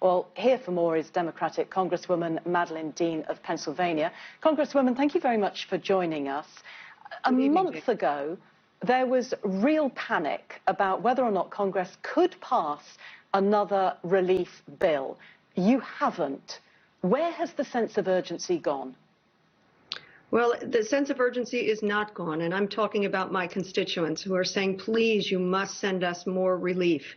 Well, here for more is Democratic Congresswoman Madeleine Dean of Pennsylvania. Congresswoman, thank you very much for joining us. A month ago, there was real panic about whether or not Congress could pass another relief bill. You haven't. Where has the sense of urgency gone? Well, the sense of urgency is not gone, and I'm talking about my constituents who are saying, please, you must send us more relief.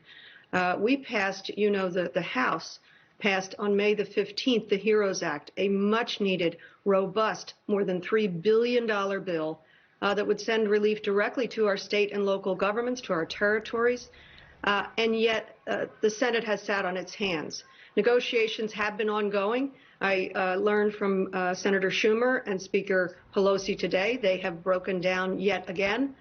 We passed, the House passed on May the 15th, the HEROES Act, a much-needed, robust, more than $3 billion bill that would send relief directly to our state and local governments, to our territories, and yet the Senate has sat on its hands. Negotiations have been ongoing. I learned from Senator Schumer and Speaker Pelosi today they have broken down yet again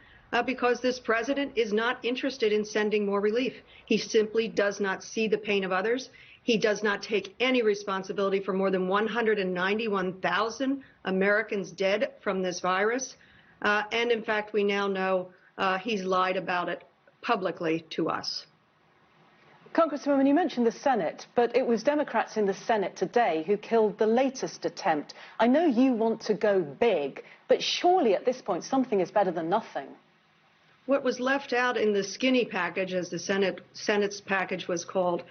because this president is not interested in sending more relief. He simply does not see the pain of others. He does not take any responsibility for more than 191,000 Americans dead from this virus. And in fact, we now know he's lied about it publicly to us. Congresswoman, you mentioned the Senate, but it was Democrats in the Senate today who killed the latest attempt. I know you want to go big, but surely at this point something is better than nothing. What was left out in the skinny package, as the Senate's package was called,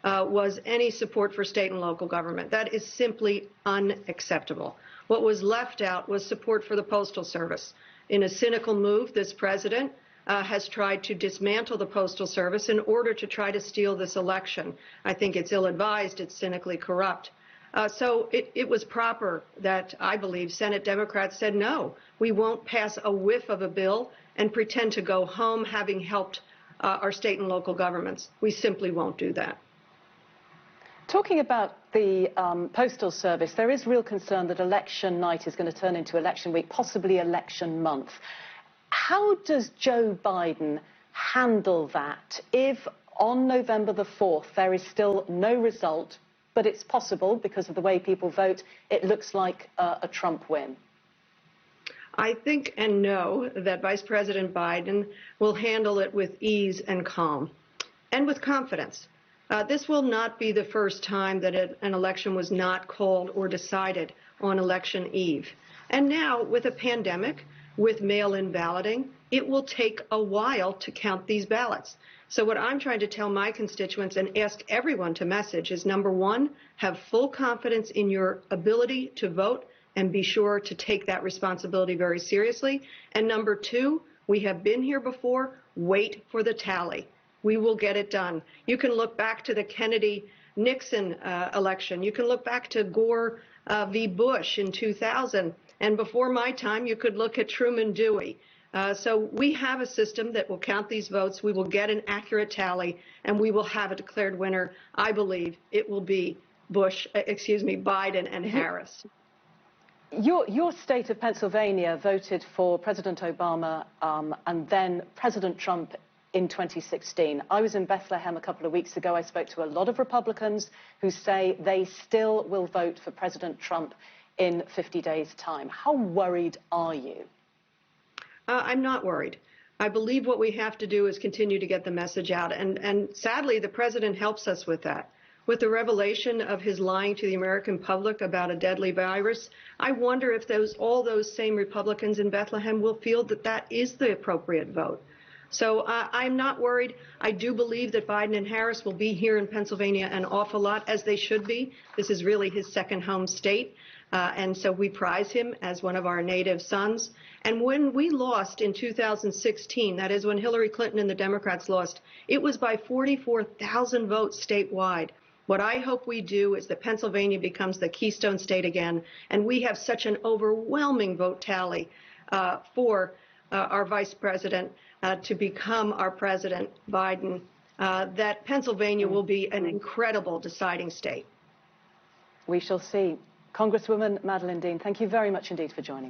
was any support for state and local government. That is simply unacceptable. What was left out was support for the Postal Service. In a cynical move, this president has tried to dismantle the Postal Service in order to try to steal this election. I think it's ill-advised, it's cynically corrupt. So it was proper that, I believe, Senate Democrats said, no, we won't pass a whiff of a bill and pretend to go home having helped our state and local governments. We simply won't do that. Talking about the Postal Service, there is real concern that election night is going to turn into election week, possibly election month. How does Joe Biden handle that if on November the 4th there is still no result, but it's possible because of the way people vote, it looks like a Trump win? I think and know that Vice President Biden will handle it with ease and calm and with confidence. This will not be the first time that an election was not called or decided on election eve. And now, with a pandemic, with mail-in balloting, it will take a while to count these ballots. So what I'm trying to tell my constituents and ask everyone to message is, number one, have full confidence in your ability to vote and be sure to take that responsibility very seriously. And number two, we have been here before, wait for the tally. We will get it done. You can look back to the Kennedy-Nixon election. You can look back to Gore v. Bush in 2000. And before my time, you could look at Truman-Dewey. So we have a system that will count these votes. We will get an accurate tally, and we will have a declared winner. I believe it will be Biden and Harris. Your state of Pennsylvania voted for President Obama and then President Trump in 2016. I was in Bethlehem a couple of weeks ago. I spoke to a lot of Republicans who say they still will vote for President Trump in 50 days' time. How worried are you? I'm not worried. I believe what we have to do is continue to get the message out. And sadly, the president helps us with that. With the revelation of his lying to the American public about a deadly virus, I wonder if all those same Republicans in Bethlehem will feel that that is the appropriate vote. So I'm not worried. I do believe that Biden and Harris will be here in Pennsylvania an awful lot, as they should be. This is really his second home state. And so we prize him as one of our native sons. And when we lost in 2016, that is when Hillary Clinton and the Democrats lost, it was by 44,000 votes statewide. What I hope we do is that Pennsylvania becomes the Keystone State again, and we have such an overwhelming vote tally for our vice president to become our president, Biden, that Pennsylvania will be an incredible deciding state. We shall see. Congresswoman Madeleine Dean, thank you very much indeed for joining me.